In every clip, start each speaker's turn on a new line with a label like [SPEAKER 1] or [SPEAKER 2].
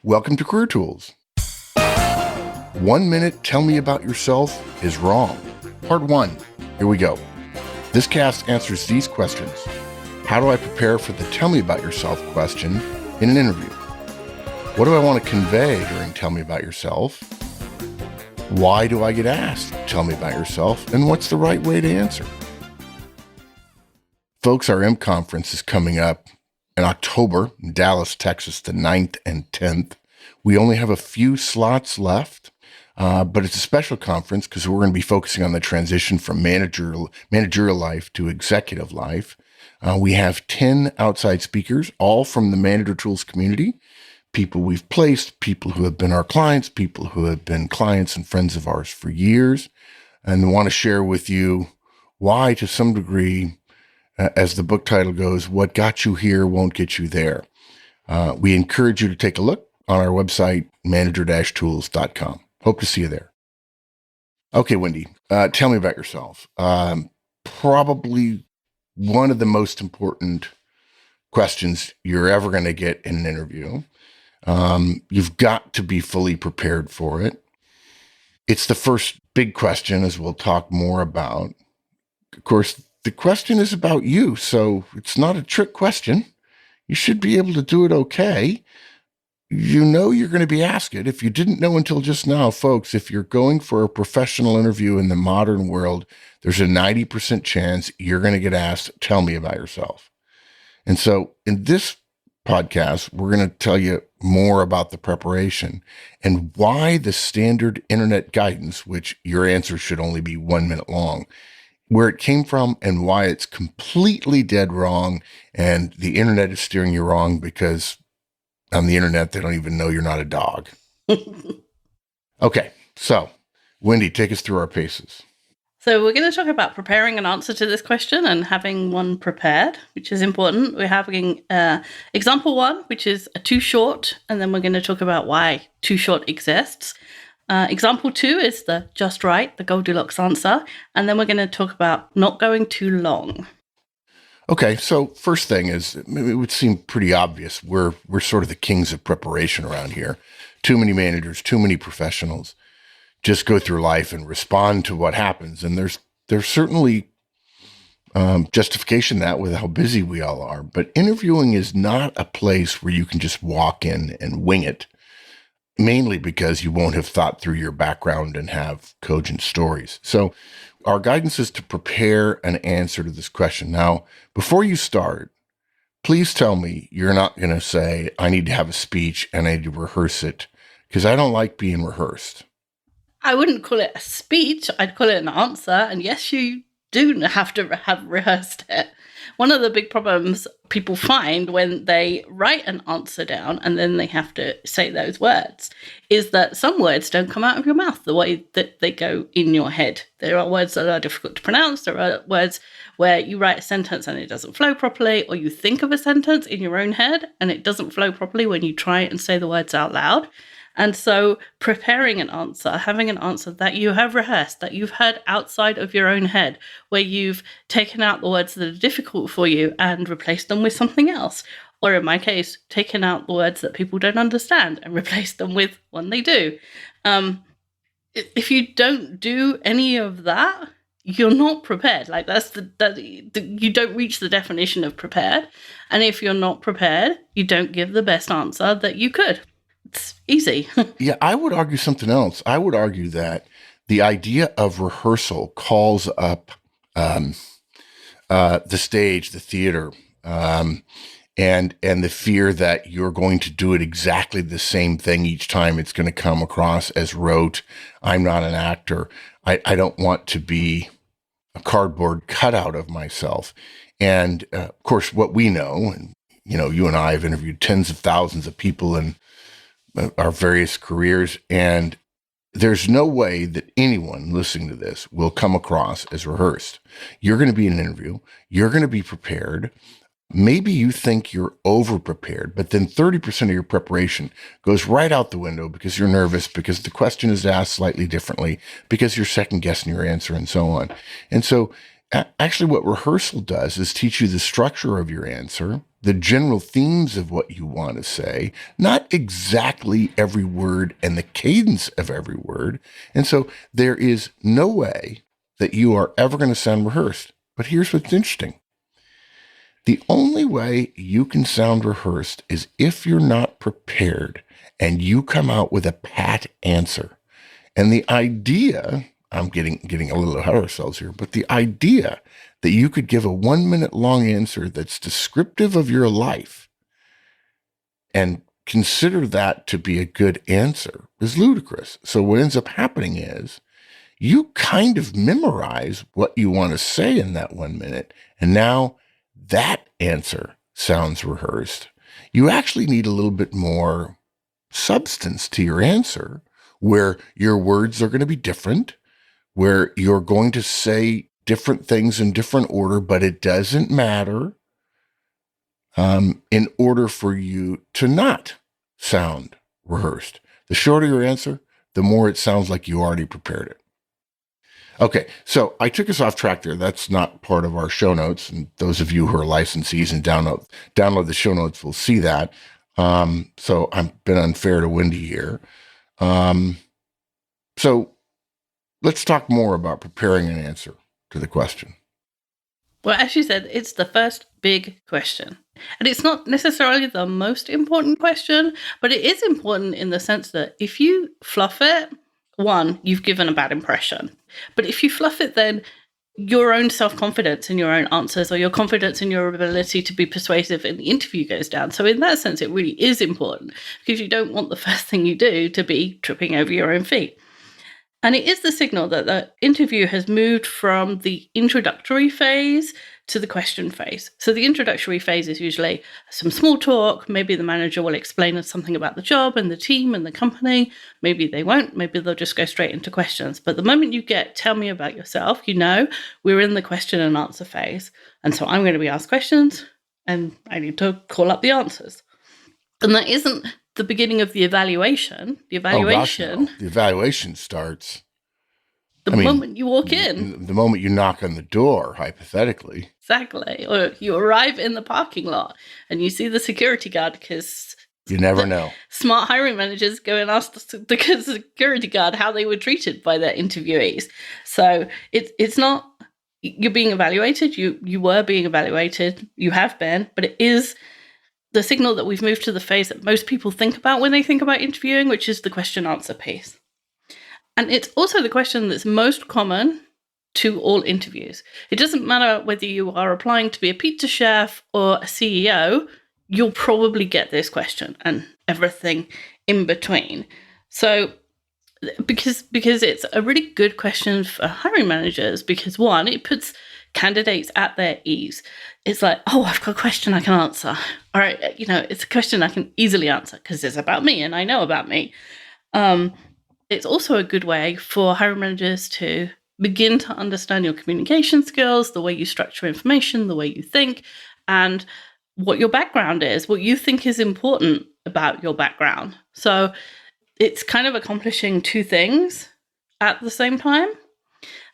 [SPEAKER 1] Welcome to Career Tools. 1 minute, tell me about yourself is wrong. Part 1. Here we go. This cast answers these questions. How do I prepare for the tell me about yourself question in an interview? What do I want to convey during tell me about yourself? Why do I get asked tell me about yourself? And what's the right way to answer? Folks, our M conference is coming up in October in Dallas, Texas, the 9th and 10th. We only have a few slots left, but it's a special conference because we're going to be focusing on the transition from managerial life to executive life. We have 10 outside speakers, all from the Manager Tools community, people we've placed, people who have been our clients, people who have been clients and friends of ours for years, and want to share with you why, to some degree, as the book title goes, what got you here won't get you there. We encourage you to take a look on our website, manager-tools.com. Hope to see you there. Okay, Wendy, tell me about yourself. Probably one of the most important questions you're ever going to get in an interview. You've got to be fully prepared for it. It's the first big question, as we'll talk more about. Of course, the question is about you, so it's not a trick question. You should be able to do it okay. You know you're going to be asked it. If you didn't know until just now, folks, if you're going for a professional interview in the modern world, there's a 90% chance you're going to get asked, tell me about yourself. And so in this podcast, we're going to tell you more about the preparation and why the standard internet guidance, which your answer should only be 1 minute long, where it came from and why it's completely dead wrong. And the internet is steering you wrong because on the internet, they don't even know you're not a dog. Okay. So Wendy, take us through our paces.
[SPEAKER 2] So we're going to talk about preparing an answer to this question and having one prepared, which is important. We're having example 1, which is a too short, and then we're going to talk about why too short exists. Example 2 is the just right, the Goldilocks answer, and then we're going to talk about not going too long.
[SPEAKER 1] Okay, so first thing is, it would seem pretty obvious. We're sort of the kings of preparation around here. Too many managers, too many professionals just go through life and respond to what happens. And there's certainly justification that with how busy we all are. But interviewing is not a place where you can just walk in and wing it, mainly because you won't have thought through your background and have cogent stories. So our guidance is to prepare an answer to this question. Now, before you start, please tell me you're not going to say, I need to have a speech and I need to rehearse it, because I don't like being rehearsed.
[SPEAKER 2] I wouldn't call it a speech. I'd call it an answer. And yes, you do have to have rehearsed it. One of the big problems people find when they write an answer down and then they have to say those words is that some words don't come out of your mouth the way that they go in your head. There are words that are difficult to pronounce. There are words where you write a sentence and it doesn't flow properly, or you think of a sentence in your own head and it doesn't flow properly when you try and say the words out loud. And so preparing an answer, having an answer that you have rehearsed, that you've heard outside of your own head, where you've taken out the words that are difficult for you and replaced them with something else. Or in my case, taken out the words that people don't understand and replaced them with one they do. If you don't do any of that, you're not prepared. Like you don't reach the definition of prepared. And if you're not prepared, you don't give the best answer that you could. It's easy.
[SPEAKER 1] Yeah, I would argue something else. I would argue that the idea of rehearsal calls up the stage, the theater, and the fear that you're going to do it exactly the same thing each time. It's going to come across as rote. I'm not an actor. I don't want to be a cardboard cutout of myself. And of course, what we know, and you and I have interviewed tens of thousands of people in our various careers, and there's no way that anyone listening to this will come across as rehearsed. You're going to be in an interview. You're going to be prepared. Maybe you think you're over-prepared, but then 30% of your preparation goes right out the window because you're nervous, because the question is asked slightly differently, because you're second-guessing your answer, and so on. And so actually what rehearsal does is teach you the structure of your answer, the general themes of what you want to say, not exactly every word and the cadence of every word. And so there is no way that you are ever going to sound rehearsed. But here's what's interesting. The only way you can sound rehearsed is if you're not prepared and you come out with a pat answer. And the idea, I'm getting a little ahead of ourselves here, but the idea that you could give a 1 minute long answer that's descriptive of your life and consider that to be a good answer is ludicrous. So what ends up happening is you kind of memorize what you want to say in that 1 minute. And now that answer sounds rehearsed. You actually need a little bit more substance to your answer, where your words are going to be different, where you're going to say different things in different order, but it doesn't matter, in order for you to not sound rehearsed. The shorter your answer, the more it sounds like you already prepared it. Okay, so I took us off track there. That's not part of our show notes. And those of you who are licensees and download the show notes will see that. So I've been unfair to Wendy here. So let's talk more about preparing an answer to the question.
[SPEAKER 2] Well, as you said, it's the first big question. And it's not necessarily the most important question, but it is important in the sense that if you fluff it, one, you've given a bad impression. But if you fluff it, then your own self-confidence in your own answers or your confidence in your ability to be persuasive in the interview goes down. So in that sense, it really is important because you don't want the first thing you do to be tripping over your own feet. And it is the signal that the interview has moved from the introductory phase to the question phase. So the introductory phase is usually some small talk. Maybe the manager will explain something about the job and the team and the company. Maybe they won't. Maybe they'll just go straight into questions. But the moment you get, tell me about yourself, we're in the question and answer phase. And so I'm going to be asked questions and I need to call up the answers. And that isn't the beginning of the evaluation. The
[SPEAKER 1] evaluation starts
[SPEAKER 2] the moment you walk in.
[SPEAKER 1] The moment you knock on the door, hypothetically.
[SPEAKER 2] Exactly. Or you arrive in the parking lot and you see the security guard because
[SPEAKER 1] you never know.
[SPEAKER 2] Smart hiring managers go and ask the security guard how they were treated by their interviewees. So it's not you're being evaluated. You were being evaluated. You have been, but it is the signal that we've moved to the phase that most people think about when they think about interviewing, which is the question answer piece. And it's also the question that's most common to all interviews. It doesn't matter whether you are applying to be a pizza chef or a CEO, you'll probably get this question and everything in between. So because it's a really good question for hiring managers because one, it puts candidates at their ease. It's like, oh, I've got a question I can answer. All right, it's a question I can easily answer because it's about me and I know about me. It's also a good way for hiring managers to begin to understand your communication skills, the way you structure information, the way you think, and what your background is, what you think is important about your background. So it's kind of accomplishing two things at the same time.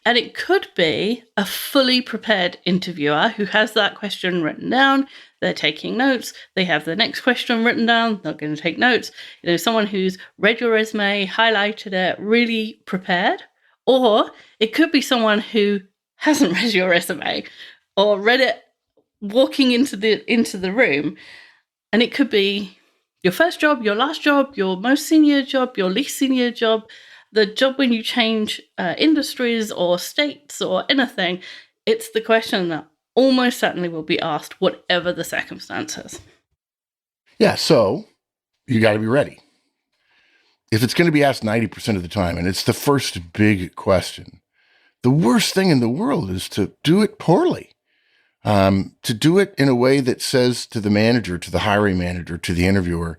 [SPEAKER 2] And it could be a fully prepared interviewer who has that question written down. They're taking notes. They have the next question written down. They're going to take notes. Someone who's read your resume, highlighted it, really prepared. Or it could be someone who hasn't read your resume or read it walking into the room. And it could be your first job, your last job, your most senior job, your least senior job, the job when you change industries or states or anything. It's the question that almost certainly will be asked, whatever the circumstances.
[SPEAKER 1] Yeah, so you got to be ready. If it's going to be asked 90% of the time, and it's the first big question, the worst thing in the world is to do it poorly. To do it in a way that says to the manager, to the hiring manager, to the interviewer,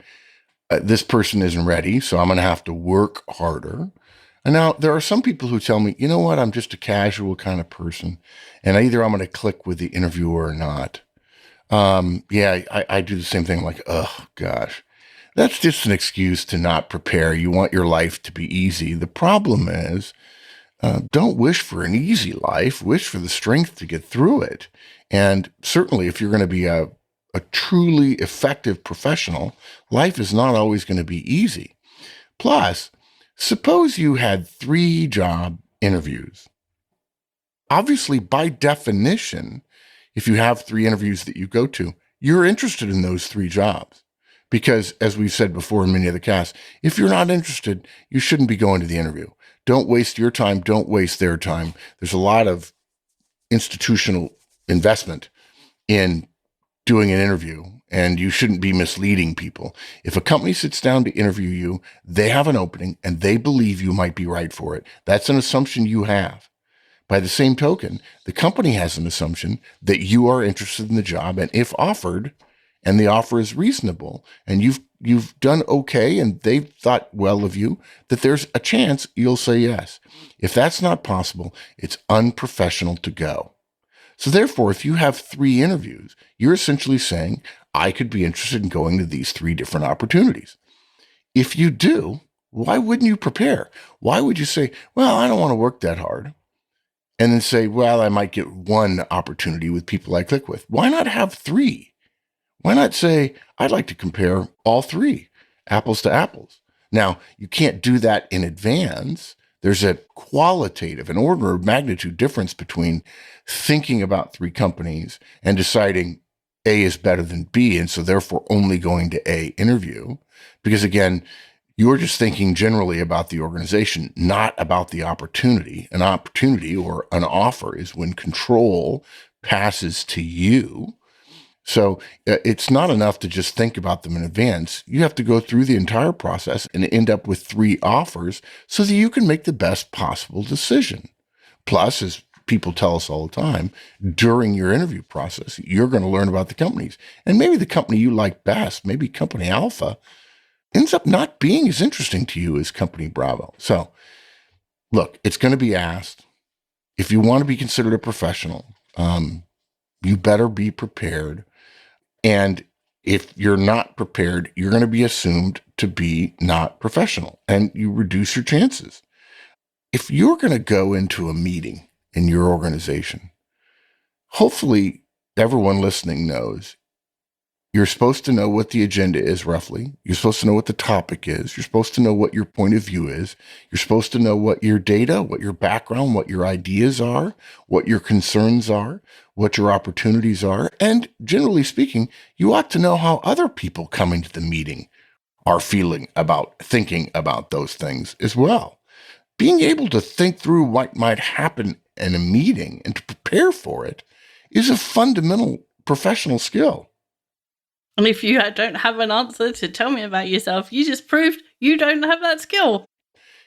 [SPEAKER 1] this person isn't ready, so I'm going to have to work harder. And now there are some people who tell me, you know what, I'm just a casual kind of person, and either I'm going to click with the interviewer or not. I do the same thing. I'm like, oh, gosh, that's just an excuse to not prepare. You want your life to be easy. The problem is, don't wish for an easy life. Wish for the strength to get through it. And certainly if you're going to be a a truly effective professional, life is not always going to be easy. Plus, suppose you had 3 job interviews. Obviously, by definition, if you have 3 interviews that you go to, you're interested in those 3 jobs. Because, as we've said before in many of the casts, if you're not interested, you shouldn't be going to the interview. Don't waste your time. Don't waste their time. There's a lot of institutional investment in doing an interview, and you shouldn't be misleading people. If a company sits down to interview you, they have an opening and they believe you might be right for it. That's an assumption you have. By the same token, the company has an assumption that you are interested in the job, and if offered, and the offer is reasonable, and you've done okay, and they've thought well of you, that there's a chance you'll say yes. If that's not possible, it's unprofessional to go. So therefore, if you have 3 interviews, you're essentially saying, I could be interested in going to these 3 different opportunities. If you do, why wouldn't you prepare? Why would you say, well, I don't want to work that hard? And then say, well, I might get 1 opportunity with people I click with. Why not have 3? Why not say, I'd like to compare all 3, apples to apples? Now, you can't do that in advance. There's a qualitative, an order of magnitude difference between thinking about 3 companies and deciding A is better than B, and so therefore only going to A interview. Because again, you're just thinking generally about the organization, not about the opportunity. An opportunity or an offer is when control passes to you. So it's not enough to just think about them in advance. You have to go through the entire process and end up with 3 offers so that you can make the best possible decision. Plus, as people tell us all the time, during your interview process, you're going to learn about the companies. And maybe the company you like best, maybe Company Alpha, ends up not being as interesting to you as Company Bravo. So, look, it's going to be asked. If you want to be considered a professional, you better be prepared. And if you're not prepared, you're going to be assumed to be not professional, and you reduce your chances. If you're going to go into a meeting in your organization, hopefully everyone listening knows you're supposed to know what the agenda is roughly. You're supposed to know what the topic is. You're supposed to know what your point of view is. You're supposed to know what your data, what your background, what your ideas are, what your concerns are, what your opportunities are. And generally speaking, you ought to know how other people coming to the meeting are thinking about those things as well. Being able to think through what might happen in a meeting and to prepare for it is a fundamental professional skill.
[SPEAKER 2] And if you don't have an answer to tell me about yourself, you just proved you don't have that skill.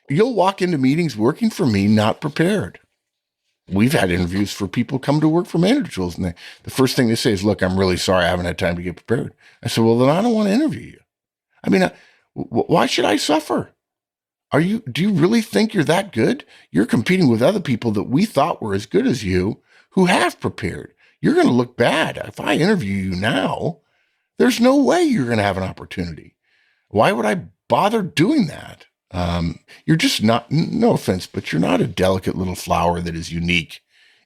[SPEAKER 1] You'll walk into meetings working for me not prepared. We've had interviews for people come to work for Manager Tools, and the first thing they say is, look, I'm really sorry, I haven't had time to get prepared. I said, well, then I don't want to interview you. I mean, why should I suffer? Do you really think you're that good? You're competing with other people that we thought were as good as you who have prepared. You're going to look bad. If I interview you now, there's no way you're going to have an opportunity. Why would I bother doing that? You're just not, no offense, but you're not a delicate little flower that is unique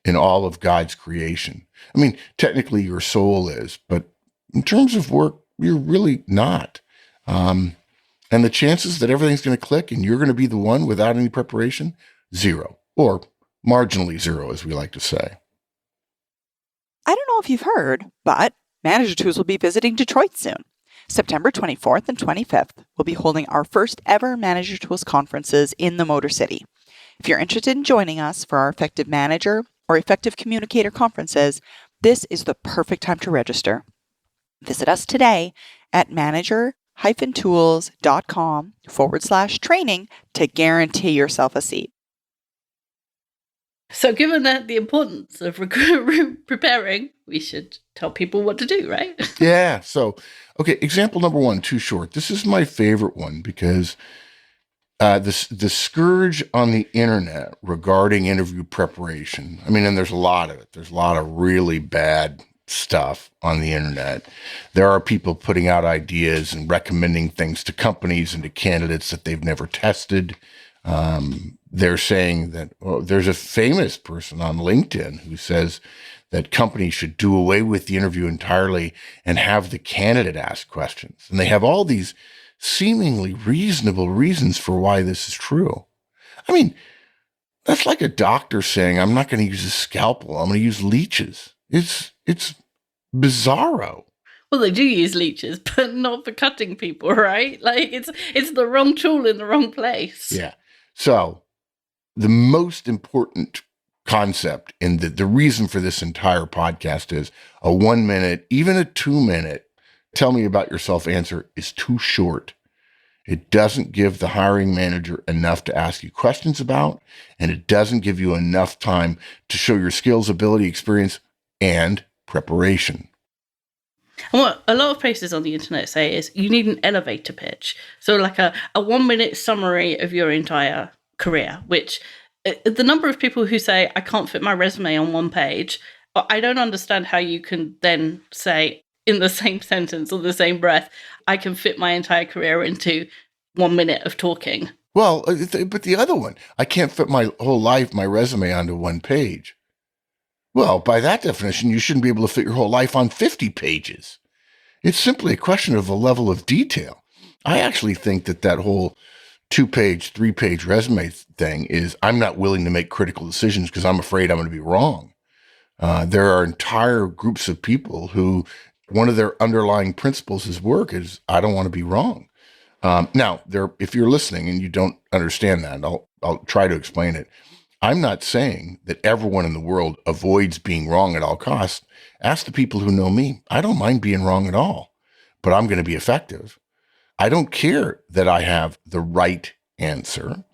[SPEAKER 1] in all of God's creation. I mean, technically your soul is, but in terms of work, you're really not. And the chances that everything's going to click and you're going to be the one without any preparation, 0, or marginally 0, as we like to say.
[SPEAKER 3] I don't know if you've heard, but Manager Tools will be visiting Detroit soon. September 24th and 25th, we'll be holding our first ever Manager Tools conferences in the Motor City. If you're interested in joining us for our Effective Manager or Effective Communicator conferences, this is the perfect time to register. Visit us today at manager-tools.com/training to guarantee yourself a seat.
[SPEAKER 2] So given that the importance of preparing, we should tell people what to do, right?
[SPEAKER 1] Yeah. So, okay, example number 1, too short. This is my favorite one because the scourge on the internet regarding interview preparation. I mean, and there's a lot of it. There's a lot of really bad stuff on the internet. There are people putting out ideas and recommending things to companies and to candidates that they've never tested. They're saying that there's a famous person on LinkedIn who says that companies should do away with the interview entirely and have the candidate ask questions. And they have all these seemingly reasonable reasons for why this is true. I mean, that's like a doctor saying, I'm not going to use a scalpel, I'm going to use leeches. It's bizarro.
[SPEAKER 2] Well, they do use leeches, but not for cutting people, right? Like it's the wrong tool in the wrong place.
[SPEAKER 1] Yeah. So the most important concept and the reason for this entire podcast is a 1 minute, even a 2 minute, tell me about yourself answer is too short. It doesn't give the hiring manager enough to ask you questions about, and it doesn't give you enough time to show your skills, ability, experience, and preparation.
[SPEAKER 2] And what a lot of places on the internet say is you need an elevator pitch. So like a 1 minute summary of your entire career, which the number of people who say, I can't fit my resume on one page, I don't understand how you can then say in the same sentence or the same breath, I can fit my entire career into 1 minute of talking.
[SPEAKER 1] Well, but the other one, I can't fit my whole life, my resume onto one page. Well, by that definition, you shouldn't be able to fit your whole life on 50 pages. It's simply a question of a level of detail. I actually think that whole 2-page, 3-page resume thing is I'm not willing to make critical decisions because I'm afraid I'm going to be wrong. There are entire groups of people who one of their underlying principles is work is I don't want to be wrong. Now, if you're listening and you don't understand that, I'll try to explain it. I'm not saying that everyone in the world avoids being wrong at all costs. Ask the people who know me. I don't mind being wrong at all, but I'm going to be effective. I don't care that I have the right answer.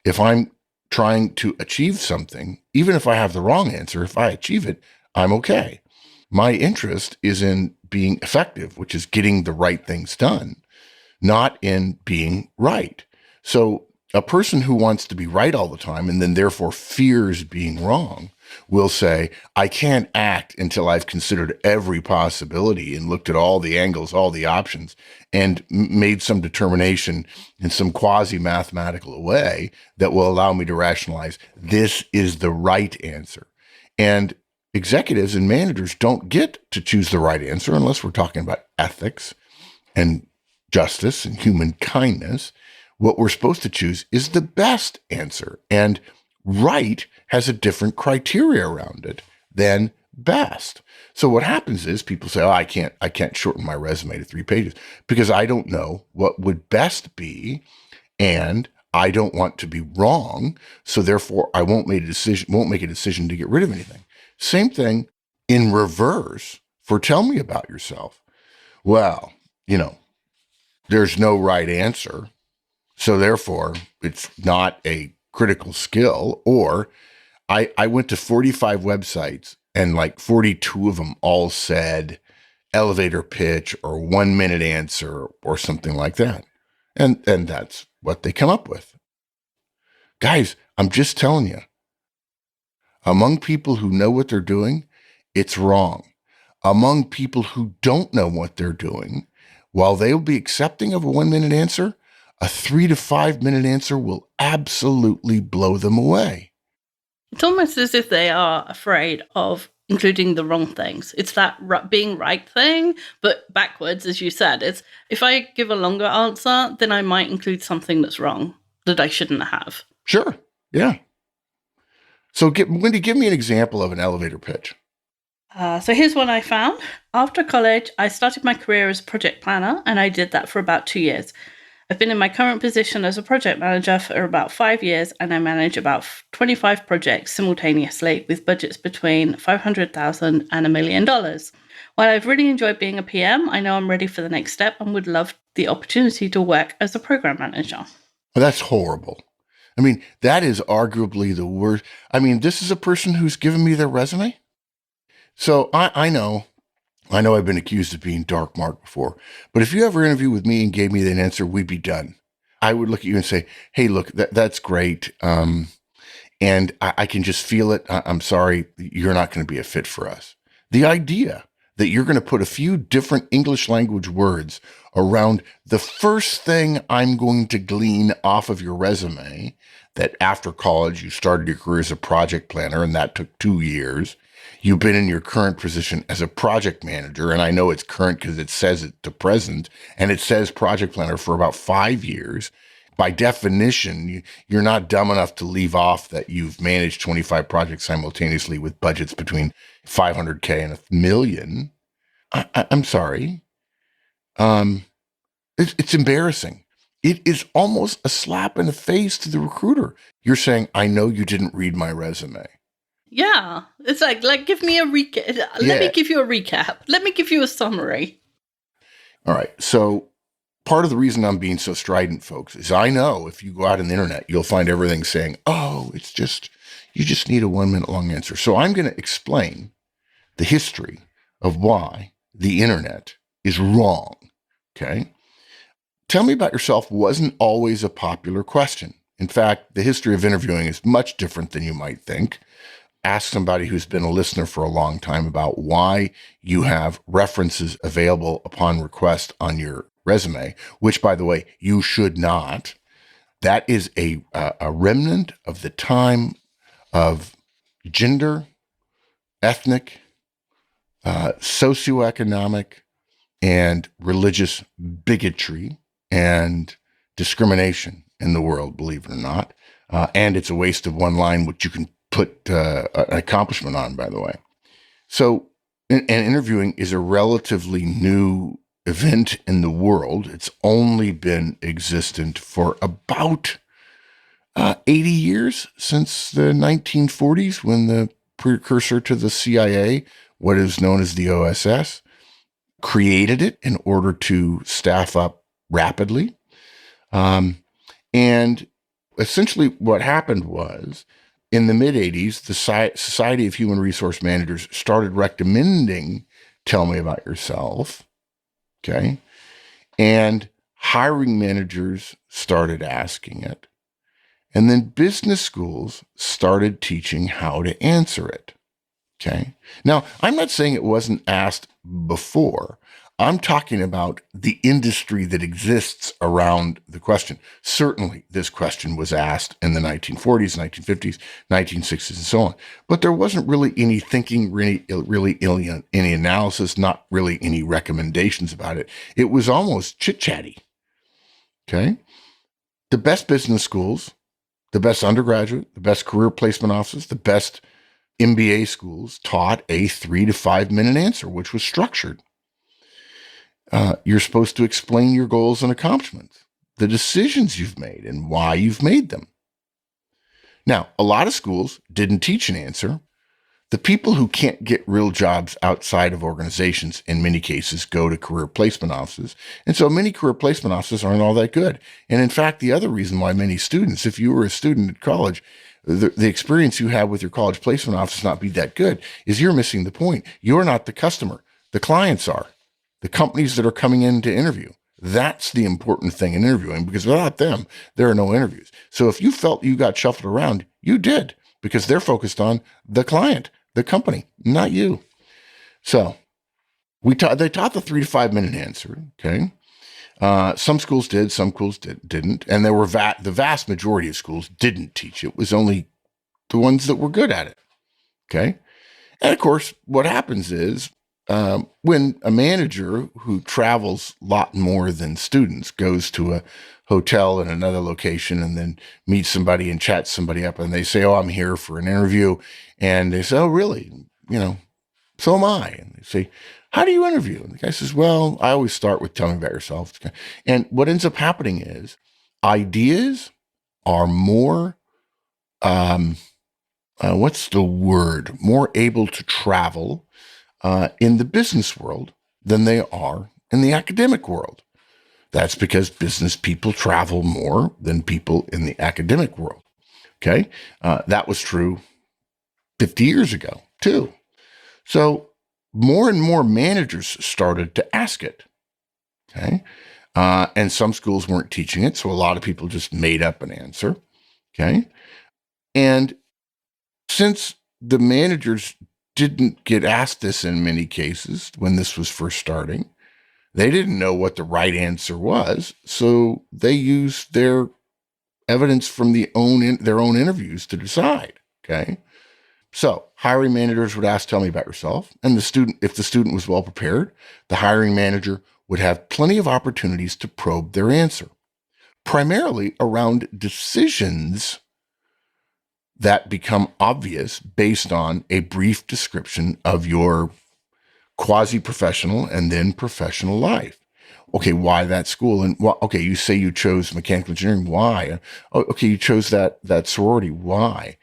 [SPEAKER 1] If I'm trying to achieve something, even if I have the wrong answer, if I achieve it, I'm okay. My interest is in being effective, which is getting the right things done, not in being right. So a person who wants to be right all the time and then therefore fears being wrong will say, I can't act until I've considered every possibility and looked at all the angles, all the options, and made some determination in some quasi-mathematical way that will allow me to rationalize this is the right answer. And executives and managers don't get to choose the right answer unless we're talking about ethics and justice and human kindness. What we're supposed to choose is the best answer. And right has a different criteria around it than best. So what happens is people say, oh, I can't shorten my resume to 3 pages because I don't know what would best be. And I don't want to be wrong. So therefore I won't make a decision to get rid of anything. Same thing in reverse for tell me about yourself. Well, there's no right answer. So therefore, it's not a critical skill. Or I went to 45 websites and like 42 of them all said elevator pitch or 1 minute answer or something like that. And that's what they come up with. Guys, I'm just telling you, among people who know what they're doing, it's wrong. Among people who don't know what they're doing, while they'll be accepting of a 1 minute answer, a 3 to 5 minute answer will absolutely blow them away.
[SPEAKER 2] It's almost as if they are afraid of including the wrong things. It's that being right thing, but backwards, as you said. It's if I give a longer answer, then I might include something that's wrong that I shouldn't have.
[SPEAKER 1] Sure. Yeah. So Wendy, give me an example of an elevator pitch.
[SPEAKER 2] So here's one I found. After college, I started my career as a project planner, and I did that for about 2 years. I've been in my current position as a project manager for about 5 years, and I manage about 25 projects simultaneously with budgets between $500,000 and $1 million. While I've really enjoyed being a PM, I know I'm ready for the next step and would love the opportunity to work as a program manager.
[SPEAKER 1] Well, that's horrible. I mean, that is arguably the worst. I mean, this is a person who's given me their resume. So I know I've been accused of being dark Mark before, but if you ever interviewed with me and gave me that answer, we'd be done. I would look at you and say, hey, look, that's great. And I can just feel it. I'm sorry, you're not going to be a fit for us. The idea that you're going to put a few different English language words around the first thing I'm going to glean off of your resume, that after college, you started your career as a project planner and that took 2 years. You've been in your current position as a project manager, and I know it's current because it says it to present, and it says project planner for about 5 years. By definition, you're not dumb enough to leave off that you've managed 25 projects simultaneously with budgets between 500K and $1 million. I'm sorry. It's embarrassing. It is almost a slap in the face to the recruiter. You're saying, I know you didn't read my resume.
[SPEAKER 2] Yeah. It's like give me a recap. Let me give you a recap. Let me give you a summary.
[SPEAKER 1] All right. So part of the reason I'm being so strident, folks, is I know if you go out on the internet, you'll find everything saying, oh, you just need a 1 minute long answer. So I'm going to explain the history of why the internet is wrong. Okay. Tell me about yourself wasn't always a popular question. In fact, the history of interviewing is much different than you might think. Ask somebody who's been a listener for a long time about why you have references available upon request on your resume, which, by the way, you should not. That is a remnant of the time of gender, ethnic, socioeconomic, and religious bigotry and discrimination in the world, believe it or not. And it's a waste of one line, which you can put an accomplishment on, by the way. So, and interviewing is a relatively new event in the world. It's only been existent for about 80 years, since the 1940s, when the precursor to the CIA, what is known as the OSS, created it in order to staff up rapidly. And essentially what happened was, in the mid-'80s, the Society of Human Resource Managers started recommending tell me about yourself, okay? And hiring managers started asking it. And then business schools started teaching how to answer it, okay? Now, I'm not saying it wasn't asked before. I'm talking about the industry that exists around the question. Certainly, this question was asked in the 1940s, 1950s, 1960s, and so on. But there wasn't really any thinking, really any analysis, not really any recommendations about it. It was almost chit-chatty, okay? The best business schools, the best undergraduate, the best career placement offices, the best MBA schools taught a 3 to 5 minute answer, which was structured. You're supposed to explain your goals and accomplishments, the decisions you've made and why you've made them. Now, a lot of schools didn't teach an answer. The people who can't get real jobs outside of organizations, in many cases, go to career placement offices. And so many career placement offices aren't all that good. And in fact, the other reason why many students, if you were a student at college, the experience you have with your college placement office not be that good is you're missing the point. You're not the customer. The clients are. The companies that are coming in to interview. That's the important thing in interviewing, because without them, there are no interviews. So if you felt you got shuffled around, you did, because they're focused on the client, the company, not you. So they taught the 3 to 5 minute answer. Okay. Some schools did, some schools didn't. And there were the vast majority of schools didn't teach it. It was only the ones that were good at it. Okay. And of course, what happens is, when a manager who travels a lot more than students goes to a hotel in another location and then meets somebody and chats somebody up, and they say, oh, I'm here for an interview. And they say, oh, really? So am I. And they say, how do you interview? And the guy says, well, I always start with tell me about yourself. And what ends up happening is ideas are more, what's the word? More able to travel in the business world than they are in the academic world. That's because business people travel more than people in the academic world. Okay. That was true 50 years ago too. So more and more managers started to ask it. Okay. And some schools weren't teaching it. So a lot of people just made up an answer. Okay. And since the managers didn't get asked this in many cases when this was first starting, they didn't know what the right answer was. So they used their evidence from their own interviews to decide. Okay. So hiring managers would ask, tell me about yourself. And if the student was well prepared, the hiring manager would have plenty of opportunities to probe their answer, primarily around decisions that become obvious based on a brief description of your quasi-professional and then professional life. Okay, why that school? And okay, you say you chose mechanical engineering. Why? Oh, okay, you chose that sorority. Why?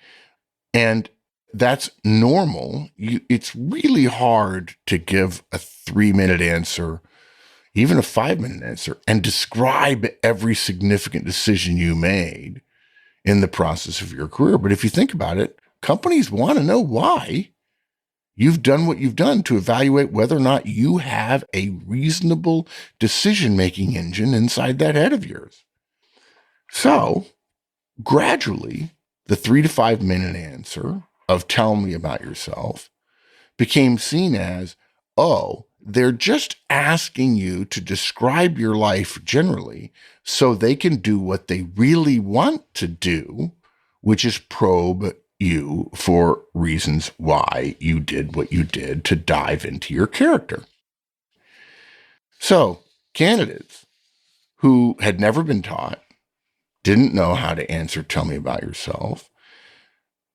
[SPEAKER 1] And that's normal. It's really hard to give a 3-minute answer, even a 5-minute answer, and describe every significant decision you made in the process of your career. But if you think about it, companies want to know why you've done what you've done to evaluate whether or not you have a reasonable decision-making engine inside that head of yours. So gradually, the 3 to 5 minute answer of tell me about yourself became seen as, oh, they're just asking you to describe your life generally so they can do what they really want to do, which is probe you for reasons why you did what you did to dive into your character. So candidates who had never been taught, didn't know how to answer tell me about yourself,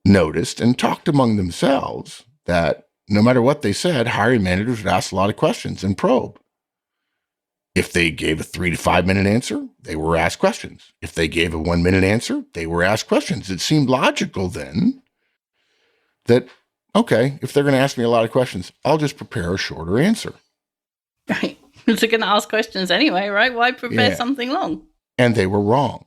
[SPEAKER 1] noticed and talked among themselves that no matter what they said, hiring managers would ask a lot of questions and probe. If they gave a 3 to 5 minute answer, they were asked questions. If they gave a 1-minute answer, they were asked questions. It seemed logical then that, okay, if they're going to ask me a lot of questions, I'll just prepare a shorter answer.
[SPEAKER 2] Right. Because they're going to ask questions anyway, right? Why prepare something long?
[SPEAKER 1] And they were wrong.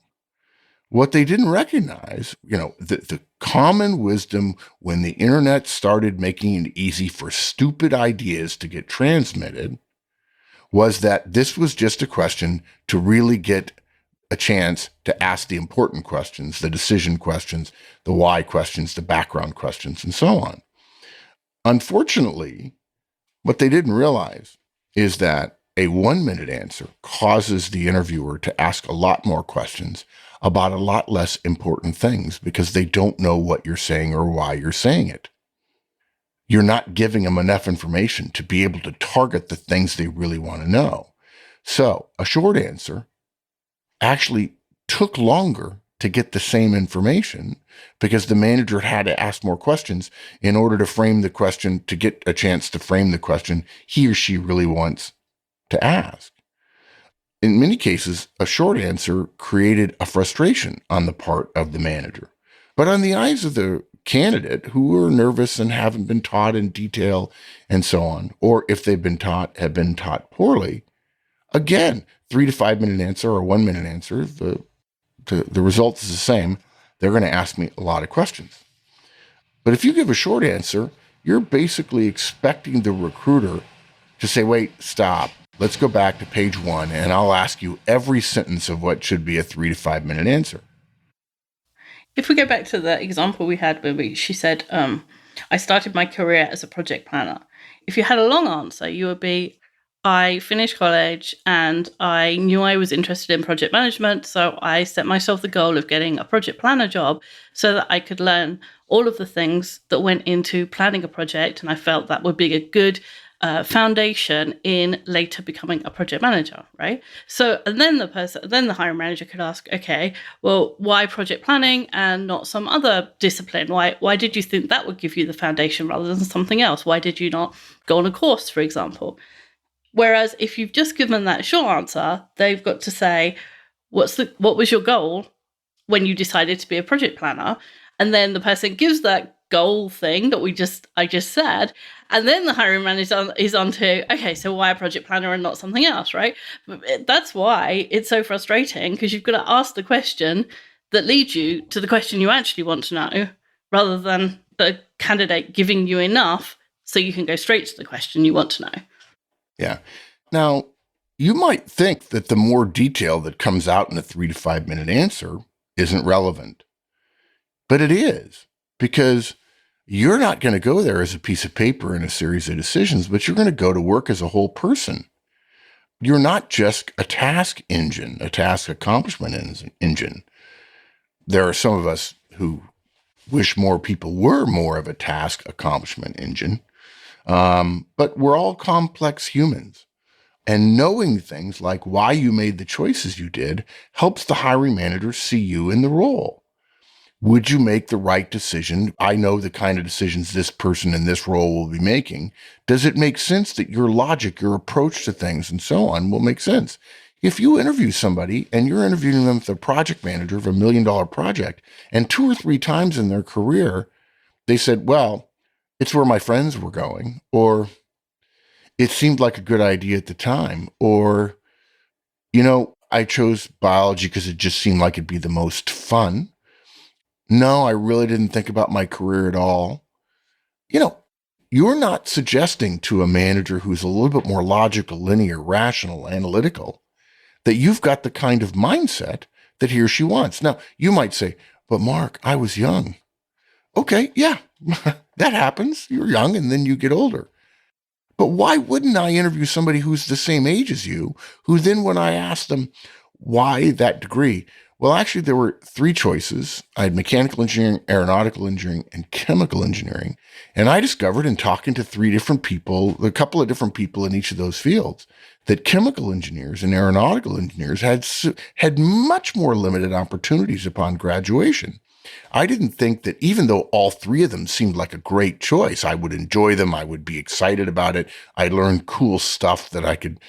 [SPEAKER 1] What they didn't recognize, the common wisdom when the internet started making it easy for stupid ideas to get transmitted was that this was just a question to really get a chance to ask the important questions, the decision questions, the why questions, the background questions, and so on. Unfortunately, what they didn't realize is that a 1-minute answer causes the interviewer to ask a lot more questions about a lot less important things because they don't know what you're saying or why you're saying it. You're not giving them enough information to be able to target the things they really want to know. So a short answer actually took longer to get the same information because the manager had to ask more questions in order to frame the question, to get a chance to frame the question he or she really wants to ask. In many cases, a short answer created a frustration on the part of the manager. But on the eyes of the candidate who are nervous and haven't been taught in detail and so on, or if they've been taught, have been taught poorly, again, 3 to 5 minute answer or 1-minute answer, the result is the same. They're going to ask me a lot of questions. But if you give a short answer, you're basically expecting the recruiter to say, wait, stop. Let's go back to page 1 and I'll ask you every sentence of what should be a 3 to 5 minute answer.
[SPEAKER 2] If we go back to the example we had where she said, I started my career as a project planner. If you had a long answer, you would be, I finished college and I knew I was interested in project management. So I set myself the goal of getting a project planner job so that I could learn all of the things that went into planning a project. And I felt that would be a good foundation in later becoming a project manager, right? So, and then the hiring manager could ask, okay, well, why project planning and not some other discipline? Why did you think that would give you the foundation rather than something else? Why did you not go on a course, for example? Whereas if you've just given that short answer, they've got to say, what was your goal when you decided to be a project planner? And then the person gives that goal thing that I just said, and then the hiring manager is on to, okay, so why a project planner and not something else, right? That's why it's so frustrating, because you've got to ask the question that leads you to the question you actually want to know, rather than the candidate giving you enough so you can go straight to the question you want to know.
[SPEAKER 1] Yeah. Now, you might think that the more detail that comes out in a 3 to 5 minute answer isn't relevant, but it is, because you're not going to go there as a piece of paper and a series of decisions, but you're going to go to work as a whole person. You're not just a task engine, a task accomplishment engine. There are some of us who wish more people were more of a task accomplishment engine. But we're all complex humans. And knowing things like why you made the choices you did helps the hiring manager see you in the role. Would you make the right decision? I know the kind of decisions this person in this role will be making. Does it make sense that your logic, your approach to things, and so on will make sense? If you interview somebody and you're interviewing them with a project manager of $1 million project, and 2 or 3 times in their career, they said, well, it's where my friends were going, or it seemed like a good idea at the time, or, I chose biology because it just seemed like it'd be the most fun. No, I really didn't think about my career at all. You're not suggesting to a manager who's a little bit more logical, linear, rational, analytical, that you've got the kind of mindset that he or she wants. Now, you might say, but Mark, I was young. Okay, yeah, that happens. You're young and then you get older. But why wouldn't I interview somebody who's the same age as you, who then when I asked them, why that degree? Well, actually, there were 3 choices. I had mechanical engineering, aeronautical engineering, and chemical engineering. And I discovered in talking to 3 different people, a couple of different people in each of those fields, that chemical engineers and aeronautical engineers had much more limited opportunities upon graduation. I didn't think that even though all 3 of them seemed like a great choice, I would enjoy them. I would be excited about it. I learned cool stuff that I could,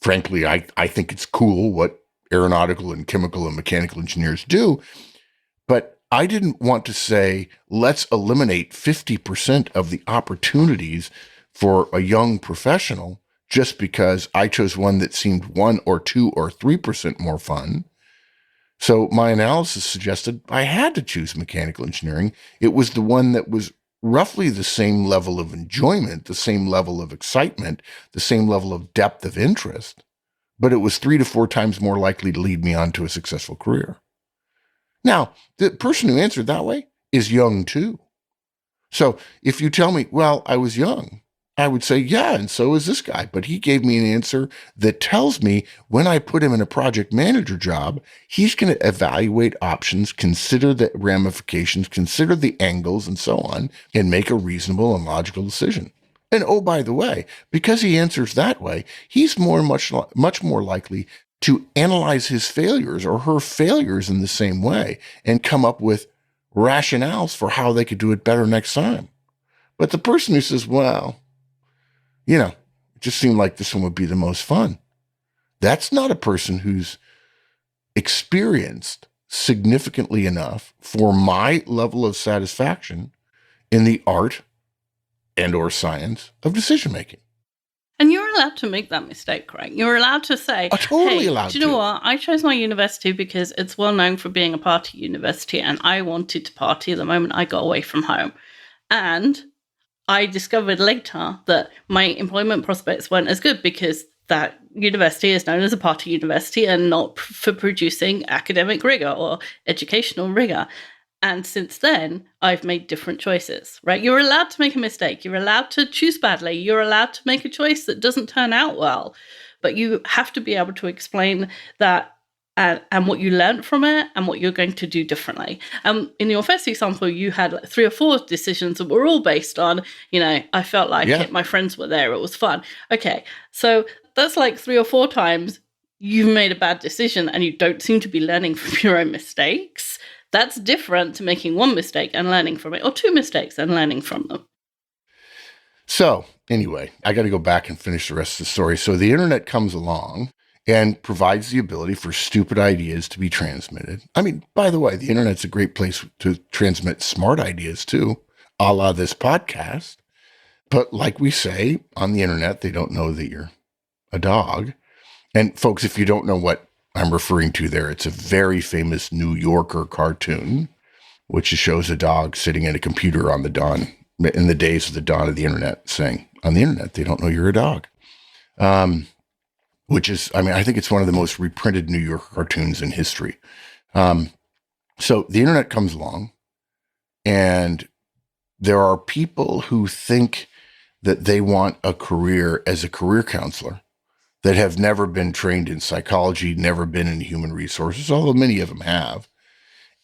[SPEAKER 1] frankly, I think it's cool what aeronautical and chemical and mechanical engineers do. But I didn't want to say, let's eliminate 50% of the opportunities for a young professional just because I chose one that seemed 1 or 2 or 3% more fun. So my analysis suggested I had to choose mechanical engineering. It was the one that was roughly the same level of enjoyment, the same level of excitement, the same level of depth of interest, but it was 3 to 4 times more likely to lead me on to a successful career. Now, the person who answered that way is young too. So if you tell me, well, I was young, I would say, yeah, and so is this guy. But he gave me an answer that tells me when I put him in a project manager job, he's going to evaluate options, consider the ramifications, consider the angles and so on, and make a reasonable and logical decision. And oh, by the way, because he answers that way, he's much more likely to analyze his failures or her failures in the same way and come up with rationales for how they could do it better next time. But the person who says, well, it just seemed like this one would be the most fun, that's not a person who's experienced significantly enough for my level of satisfaction in the art and or science of decision making.
[SPEAKER 2] And you're allowed to make that mistake, right? You're allowed to say,
[SPEAKER 1] totally
[SPEAKER 2] hey,
[SPEAKER 1] allowed
[SPEAKER 2] do you know
[SPEAKER 1] to.
[SPEAKER 2] what? I chose my university because it's well known for being a party university, and I wanted to party the moment I got away from home. And I discovered later that my employment prospects weren't as good because that university is known as a party university and not for producing academic rigor or educational rigor. And since then, I've made different choices, right? You're allowed to make a mistake. You're allowed to choose badly. You're allowed to make a choice that doesn't turn out well. But you have to be able to explain that and what you learned from it and what you're going to do differently. In your first example, you had like 3 or 4 decisions that were all based on, I felt like it, my friends were there, it was fun. Okay, so that's like 3 or 4 times you've made a bad decision and you don't seem to be learning from your own mistakes. That's different to making 1 mistake and learning from it, or 2 mistakes and learning from them.
[SPEAKER 1] So anyway, I got to go back and finish the rest of the story. So the internet comes along and provides the ability for stupid ideas to be transmitted. I mean, by the way, the internet's a great place to transmit smart ideas too, a la this podcast. But like we say on the internet, they don't know that you're a dog. And folks, if you don't know what I'm referring to there, it's a very famous New Yorker cartoon, which shows a dog sitting at a computer on the dawn, in the days of the dawn of the internet, saying, on the internet, they don't know you're a dog. Which is, I think it's one of the most reprinted New Yorker cartoons in history. So the internet comes along, and there are people who think that they want a career as a career counselor that have never been trained in psychology, never been in human resources, although many of them have.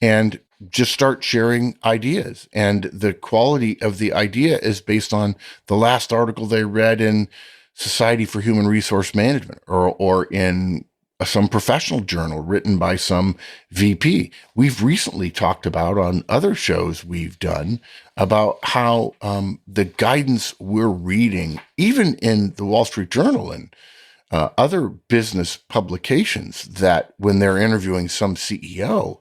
[SPEAKER 1] And just start sharing ideas. And the quality of the idea is based on the last article they read in Society for Human Resource Management or in some professional journal written by some VP. We've recently talked about on other shows we've done about how the guidance we're reading, even in the Wall Street Journal and other business publications, that when they're interviewing some CEO,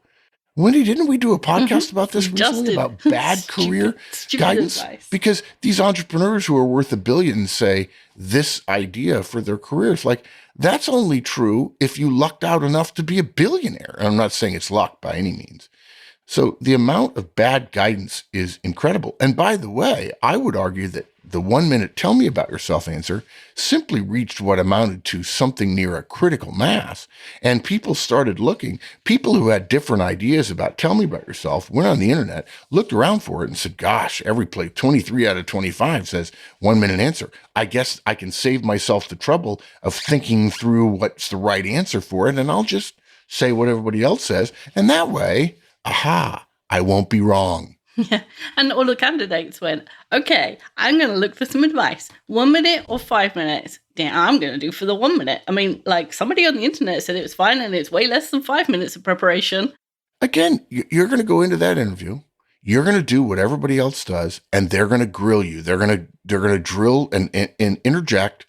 [SPEAKER 1] Wendy, didn't we do a podcast about this
[SPEAKER 2] We just
[SPEAKER 1] recently
[SPEAKER 2] did.
[SPEAKER 1] about bad career
[SPEAKER 2] Stupid
[SPEAKER 1] guidance?
[SPEAKER 2] advice.
[SPEAKER 1] Because these entrepreneurs who are worth $1 billion say this idea for their careers, like that's only true if you lucked out enough to be a billionaire. And I'm not saying it's luck by any means. So the amount of bad guidance is incredible. And by the way, I would argue that the 1 minute tell me about yourself answer simply reached what amounted to something near a critical mass. And people started looking, people who had different ideas about tell me about yourself went on the internet, looked around for it and said, gosh, every place, 23 out of 25 says 1 minute answer. I guess I can save myself the trouble of thinking through what's the right answer for it. And I'll just say what everybody else says. And that way, aha, I won't be wrong.
[SPEAKER 2] Yeah. And all the candidates went, okay, I'm going to look for some advice. 1 minute or 5 minutes? Yeah, I'm going to do for the 1 minute. I mean, like somebody on the internet said it was fine and it's way less than 5 minutes of preparation.
[SPEAKER 1] Again, you're going to go into that interview. You're going to do what everybody else does, and they're going to grill you. They're going to drill and interject,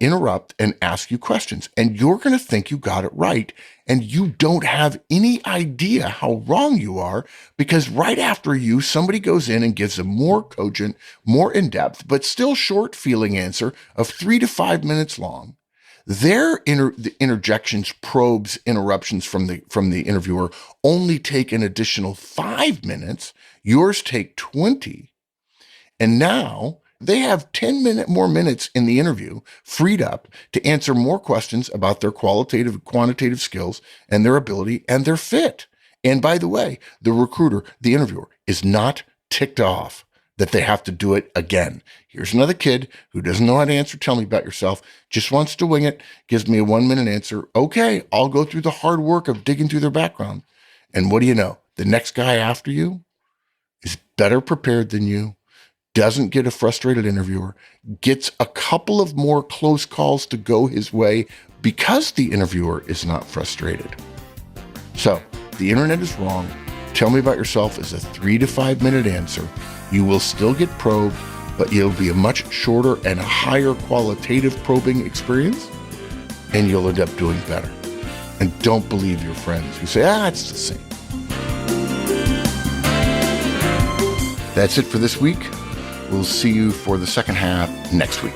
[SPEAKER 1] interrupt, and ask you questions. And you're going to think you got it right. And you don't have any idea how wrong you are, because right after you, somebody goes in and gives a more cogent, more in-depth, but still short feeling answer of 3 to 5 minutes long. Their the interjections, probes, interruptions from the interviewer only take an additional 5 minutes. Yours take 20. And now they have 10 more minutes in the interview freed up to answer more questions about their qualitative and quantitative skills and their ability and their fit. And by the way, the recruiter, the interviewer, is not ticked off that they have to do it again. Here's another kid who doesn't know how to answer tell me about yourself, just wants to wing it, gives me a 1 minute answer. Okay, I'll go through the hard work of digging through their background. And what do you know? The next guy after you is better prepared than you, doesn't get a frustrated interviewer, gets a couple of more close calls to go his way because the interviewer is not frustrated. So the internet is wrong. Tell me about yourself is a 3 to 5 minute answer. You will still get probed, but it'll be a much shorter and a higher qualitative probing experience, and you'll end up doing better. And don't believe your friends who say, it's the same. That's it for this week. We'll see you for the second half next week.